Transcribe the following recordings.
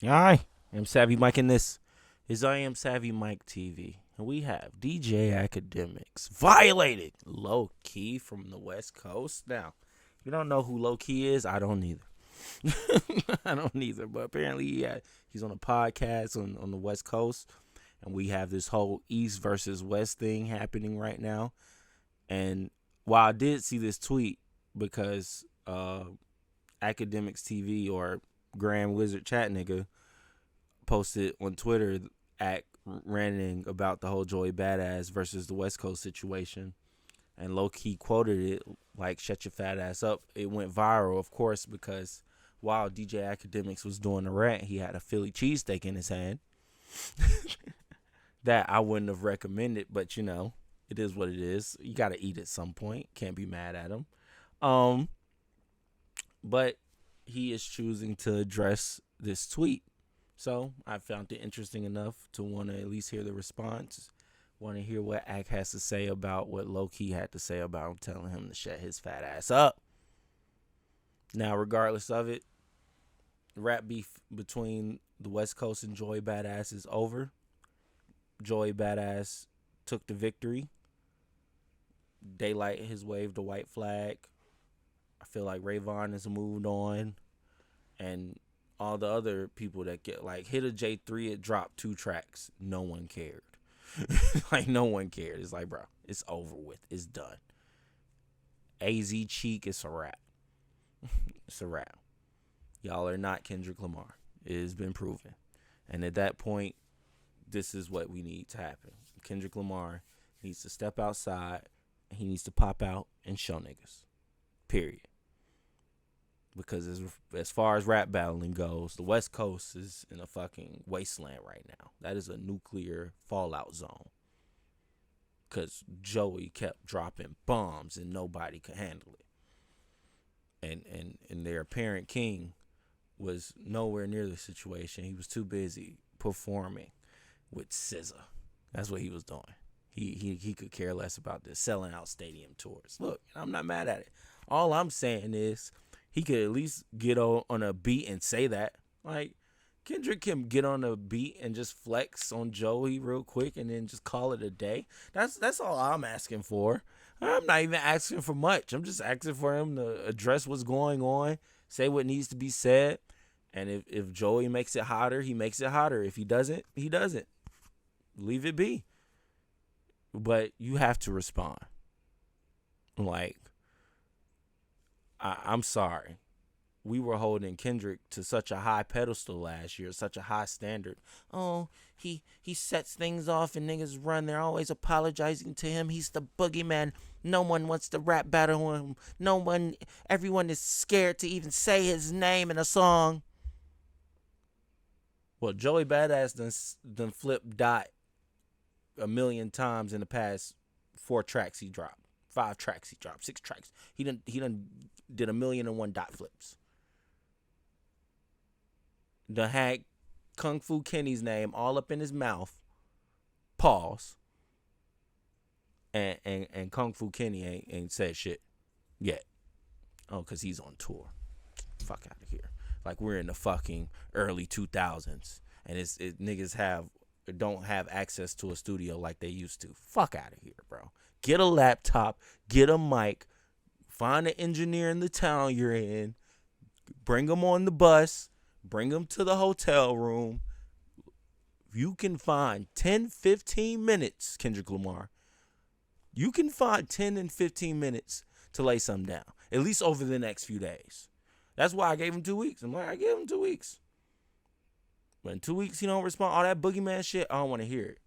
Hi, I'm Savvy Mike, and this is I Am Savvy Mike TV. And we have DJ Academics, Violated, Lowkey from the West Coast. Now, if you don't know who Lowkey is, I don't either. I don't either, but apparently he's on a podcast on the West Coast, and we have this whole East versus West thing happening right now. And while I did see this tweet, because Academics TV or Grand Wizard Chat nigga posted on Twitter at ranting about the whole Joey Badass versus the West Coast situation, and low key quoted it like "shut your fat ass up." It went viral, of course, because while DJ Academics was doing the rant, he had a Philly cheesesteak in his hand that I wouldn't have recommended, but it is what it is. You got to eat at some point. Can't be mad at him. Um, but he is choosing to address this tweet. So I found it interesting enough to want to at least hear the response. Want to hear what Ak has to say about what Lowkey had to say about him telling him to shut his fat ass up. Now, regardless of it, the rap beef between the West Coast and Joey Badass is over. Joey Badass took the victory. Daylight has waved the white flag. I feel like Rayvon has moved on. And all the other people that get like hit a J3, it dropped 2 tracks. No one cared. Like no one cared. It's like, bro, it's over with. It's done. AZ Cheek, it's a wrap. It's a wrap. Y'all are not Kendrick Lamar. It has been proven. And at that point, this is what we need to happen. Kendrick Lamar needs to step outside. He needs to pop out and show niggas. Period. Because as far as rap battling goes, the West Coast is in a fucking wasteland right now. That is a nuclear fallout zone. Because Joey kept dropping bombs and nobody could handle it. And their apparent king was nowhere near the situation. He was too busy performing with SZA. That's what he was doing. He could care less about this, selling out stadium tours. Look, I'm not mad at it. All I'm saying is he could at least get on a beat and say that. Like, Kendrick can get on a beat and just flex on Joey real quick and then just call it a day. That's all I'm asking for. I'm not even asking for much. I'm just asking for him to address what's going on, say what needs to be said. And if Joey makes it hotter, he makes it hotter. If he doesn't, he doesn't. Leave it be. But you have to respond. Like, I'm sorry. We were holding Kendrick to such a high pedestal last year, such a high standard. Oh, he sets things off and niggas run. They're always apologizing to him. He's the boogeyman. No one wants to rap battle him. Everyone is scared to even say his name in a song. Well, Joey Badass done flipped Dot a million times in the past 4 tracks he dropped. 5 tracks he dropped. 6 tracks. He done did 1,000,001 dot flips. Done had Kung Fu Kenny's name all up in his mouth. Pause. And Kung Fu Kenny ain't said shit yet. Oh, because he's on tour. Fuck out of here. Like we're in the fucking early 2000s. And niggas don't have access to a studio like they used to. Fuck out of here, bro. Get a laptop. Get a mic. Find an engineer in the town you're in. Bring them on the bus. Bring them to the hotel room. You can find 10, 15 minutes, Kendrick Lamar. You can find 10 and 15 minutes to lay something down. At least over the next few days. That's why I gave him 2 weeks. I'm like, I gave him 2 weeks. But in 2 weeks he don't respond. All that boogeyman shit, I don't want to hear it.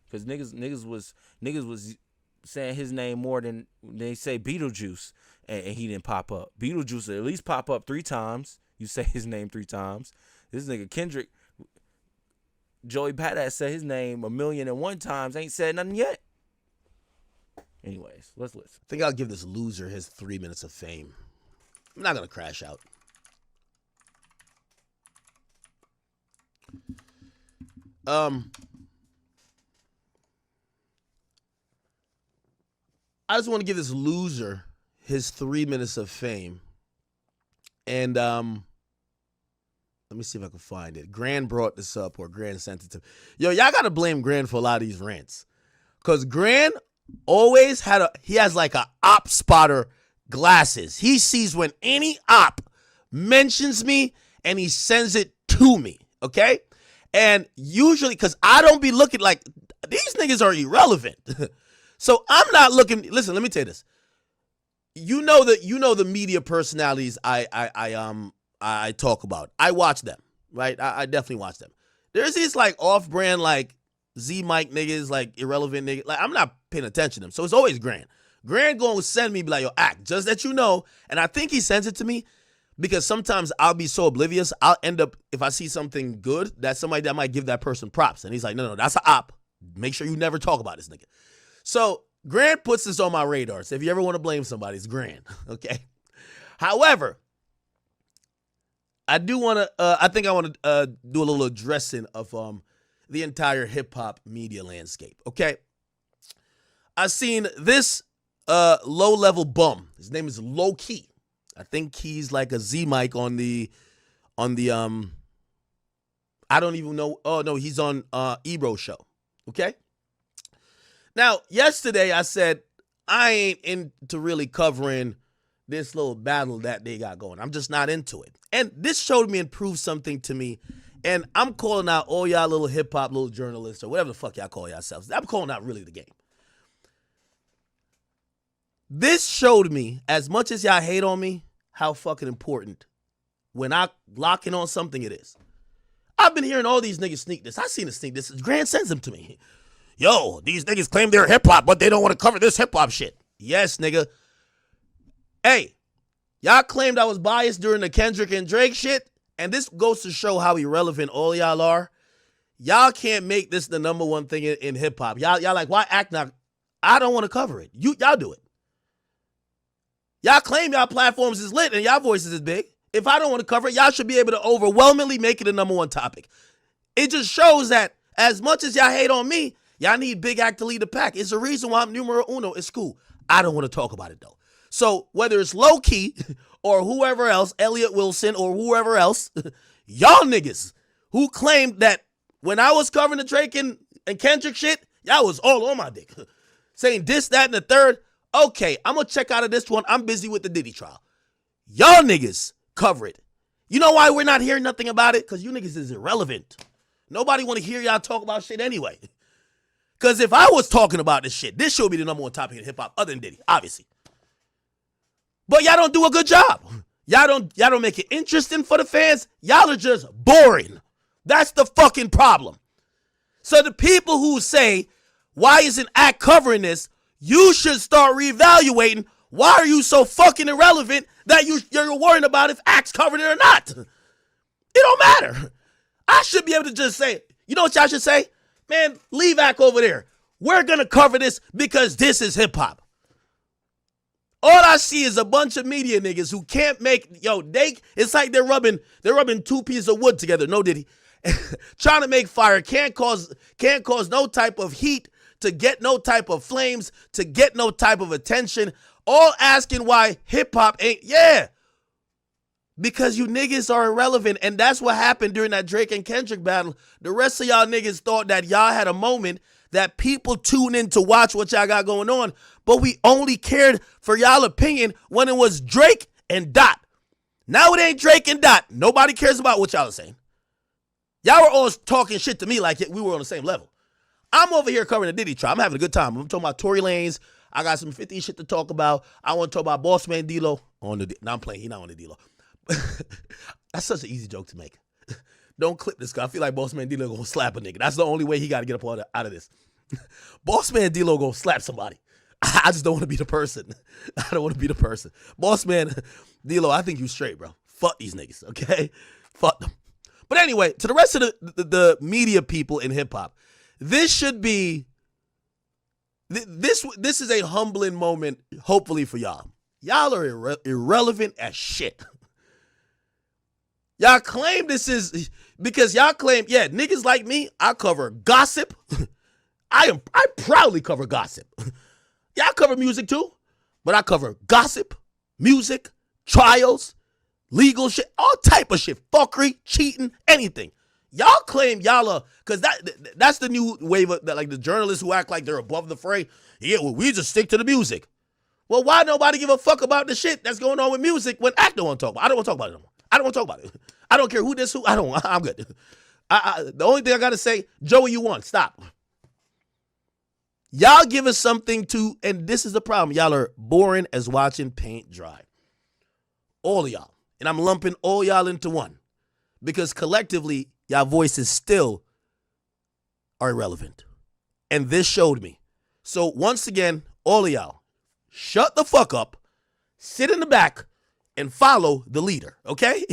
Because niggas was saying his name more than they say Beetlejuice, and he didn't pop up. Beetlejuice at least pop up 3 times. You say his name 3 times. This nigga Kendrick, Joey Badass said his name 1,000,001 times. Ain't said nothing yet. Anyways, let's listen. I think I'll give this loser his 3 minutes of fame. I'm not going to crash out. I just want to give this loser his 3 minutes of fame. And Let me see if I can find it. Grand brought this up, or Grand sent it to me. Yo, y'all got to blame Grand for a lot of these rants. Because Grand always he has like a op spotter glasses. He sees when any op mentions me and he sends it to me, okay? And usually, because I don't be looking like, these niggas are irrelevant. So I'm not looking, listen, let me tell you this. You know the media personalities I talk about. I watch them, right? I definitely watch them. There's these like off-brand like Z-Mike niggas, like irrelevant niggas. Like I'm not paying attention to them. So it's always Grand. Grand gonna send me be like, yo, act, just that you know. And I think he sends it to me because sometimes I'll be so oblivious. I'll end up, if I see something good, that's somebody that might give that person props. And he's like, no, that's an op. Make sure you never talk about this nigga. So Grand puts this on my radar. So if you ever want to blame somebody, it's Grand. Okay. However, I do want to, I think I want to do a little addressing of the entire hip hop media landscape. Okay. I've seen this low level bum. His name is Lowkey. I think he's like a Z-Mike on the I don't even know. Oh no, he's on Ebro show. Okay. Now, yesterday I said I ain't into really covering this little battle that they got going. I'm just not into it. And this showed me and proved something to me. And I'm calling out all y'all little hip-hop, little journalists, or whatever the fuck y'all call yourselves. I'm calling out really the game. This showed me, as much as y'all hate on me, how fucking important when I lock in on something it is. I've been hearing all these niggas sneak this. I seen a sneak this. Grant sends them to me. Yo, these niggas claim they're hip-hop, but they don't want to cover this hip-hop shit. Yes, nigga. Hey, y'all claimed I was biased during the Kendrick and Drake shit, and this goes to show how irrelevant all y'all are. Y'all can't make this the number one thing in hip-hop. Y'all like, why act now? I don't want to cover it. Y'all do it. Y'all claim y'all platforms is lit and y'all voices is big. If I don't want to cover it, y'all should be able to overwhelmingly make it a number one topic. It just shows that as much as y'all hate on me, y'all need Big Act to lead the pack. It's the reason why I'm numero uno. It's cool. I don't want to talk about it, though. So whether it's Lowkey or whoever else, Elliot Wilson or whoever else, y'all niggas who claimed that when I was covering the Drake and Kendrick shit, y'all was all on my dick. Saying this, that, and the third. Okay, I'm going to check out of this one. I'm busy with the Diddy trial. Y'all niggas cover it. You know why we're not hearing nothing about it? Because you niggas is irrelevant. Nobody want to hear y'all talk about shit anyway. Because if I was talking about this shit, this should be the number one topic in hip-hop other than Diddy, obviously. But y'all don't do a good job. Y'all don't make it interesting for the fans. Y'all are just boring. That's the fucking problem. So the people who say, why isn't Act covering this? You should start reevaluating. Why are you so fucking irrelevant that you're worrying about if Act's covered it or not? It don't matter. I should be able to just say, you know what y'all should say? Man, leave Act over there. We're going to cover this because this is hip-hop. All I see is a bunch of media niggas who can't make, it's like they're rubbing two pieces of wood together. No Diddy. Trying to make fire, can't cause no type of heat, to get no type of flames, to get no type of attention, all asking why hip-hop ain't, because you niggas are irrelevant, and that's what happened during that Drake and Kendrick battle. The rest of y'all niggas thought that y'all had a moment that people tune in to watch what y'all got going on, but we only cared for y'all opinion when it was Drake and Dot. Now it ain't Drake and Dot. Nobody cares about what y'all are saying. Y'all were all talking shit to me like we were on the same level. I'm over here covering the Diddy trial. I'm having a good time. I'm talking about Tory Lanez. I got some 50 shit to talk about. I want to talk about Boss Man D-Lo on the. Now I'm playing. He not on the D-Lo. That's such an easy joke to make. Don't clip this guy. I feel like Boss Man D-Lo gonna slap a nigga. That's the only way he got to get up out of this. Boss Man D-Lo gonna slap somebody. I just don't want to be the person. I don't want to be the person. Boss Man D-Lo, I think you straight, bro. Fuck these niggas, okay? Fuck them. But anyway, to the rest of the media people in hip hop, this should be. This is a humbling moment, hopefully, for y'all. Y'all are irrelevant as shit. Y'all claim this is because y'all claim, niggas like me, I cover gossip. I proudly cover gossip. Y'all cover music too, but I cover gossip, music, trials, legal shit, all type of shit, fuckery, cheating, anything. Y'all claim y'all are, because that's the new wave of, like the journalists who act like they're above the fray. Yeah, well, we just stick to the music. Well, why nobody give a fuck about the shit that's going on with music when act don't want to talk about it? I don't want to talk about it no more. I don't want to talk about it. I don't care who this, who. I'm good. The only thing I got to say, Joey, you won. Stop. Y'all give us something to, and this is the problem. Y'all are boring as watching paint dry. All of y'all. And I'm lumping all y'all into one. Because collectively, y'all voices still are irrelevant. And this showed me. So once again, all of y'all, shut the fuck up, sit in the back, and follow the leader, okay?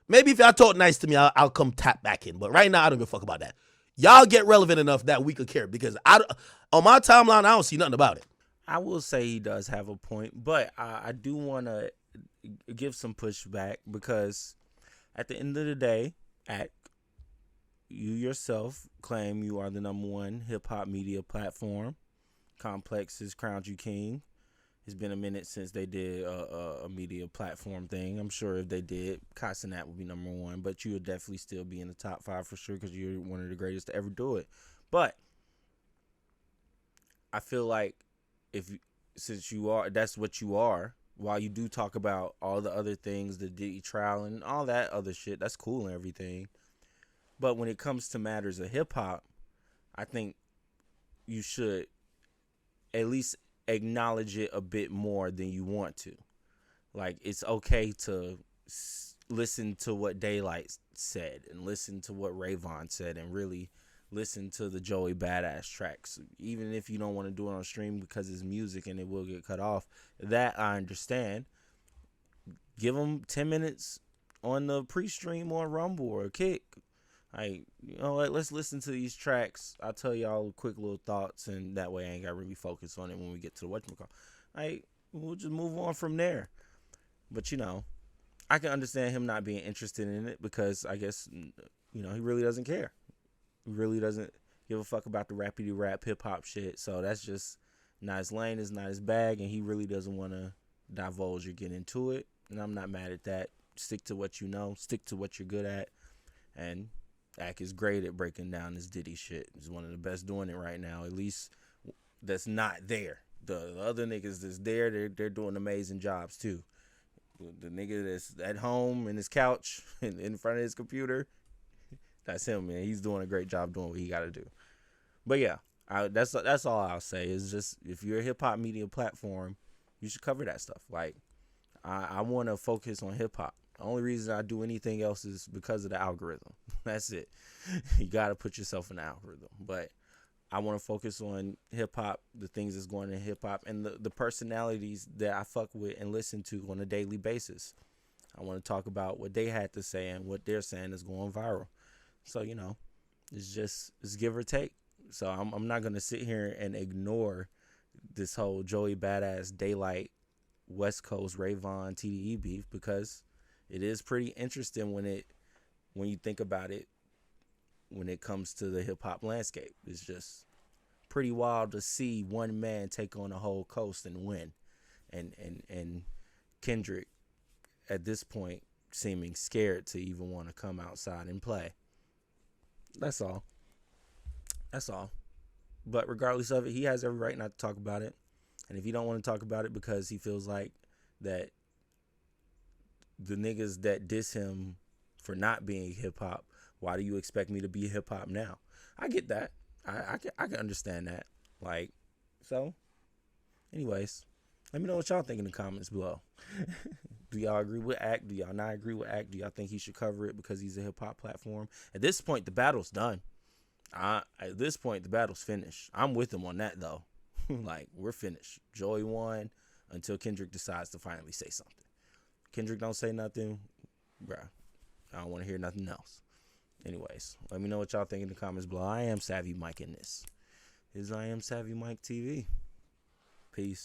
Maybe if y'all talk nice to me, I'll come tap back in. But right now, I don't give a fuck about that. Y'all get relevant enough that we could care, because on my timeline, I don't see nothing about it. I will say he does have a point, but I do want to give some pushback, because at the end of the day, you yourself claim you are the #1 hip-hop media platform. Complex has crowned you king. It's been a minute since they did a media platform thing. I'm sure if they did, Casanat would be #1, but you would definitely still be in the top 5 for sure, because you're one of the greatest to ever do it. But I feel like since you are, that's what you are, while you do talk about all the other things, the Diddy trial and all that other shit, that's cool and everything. But when it comes to matters of hip-hop, I think you should at least acknowledge it a bit more than you want to. Like, it's okay to listen to what Daylight said and listen to what Rayvon said and really listen to the Joey Badass tracks, even if you don't want to do it on stream because it's music and it will get cut off. That I understand. Give them 10 minutes on the pre-stream on Rumble or Kick. Like, you know what, let's listen to these tracks. I'll tell y'all quick little thoughts, and that way I ain't got to really focus on it when we get to the whatchamacallit. Like, we'll just move on from there. But, you know, I can understand him not being interested in it, because I guess, you know, he really doesn't care. He really doesn't give a fuck about the rappity rap hip hop shit. So that's just not his lane, it's not his bag, and he really doesn't want to divulge or get into it. And I'm not mad at that. Stick to what you know, stick to what you're good at, and Ak is great at breaking down this Diddy shit. He's one of the best doing it right now, at least that's not there. The other niggas that's there, they're doing amazing jobs too. The nigga that's at home in his couch in front of his computer, that's him, man. He's doing a great job doing what he got to do. But yeah, that's all I'll say is just, if you're a hip-hop media platform, you should cover that stuff. Like, I want to focus on hip-hop. The only reason I do anything else is because of the algorithm. That's it. You got to put yourself in the algorithm. But I want to focus on hip-hop, the things that's going in hip-hop, and the personalities that I fuck with and listen to on a daily basis. I want to talk about what they had to say and what they're saying is going viral. So, you know, it's give or take. So I'm not going to sit here and ignore this whole Joey Badass Daylight West Coast Rayvon TDE beef, because it is pretty interesting when you think about it, when it comes to the hip hop landscape. It's just pretty wild to see one man take on a whole coast and win. And Kendrick at this point seeming scared to even want to come outside and play. That's all. But regardless of it, he has every right not to talk about it. And if he don't want to talk about it because he feels like that the niggas that diss him for not being hip hop, why do you expect me to be hip hop now? I get that. I can understand that. Like, so anyways, let me know what y'all think in the comments below. Do y'all agree with Ak? Do y'all not agree with Ak? Do y'all think he should cover it because he's a hip hop platform? At this point, the battle's done. At this point, the battle's finished. I'm with him on that though. Like, we're finished. Joey won until Kendrick decides to finally say something. Kendrick don't say nothing, bruh, I don't want to hear nothing else. Anyways, let me know what y'all think in the comments below. I am Savvy Mike in this. I am Savvy Mike TV. Peace.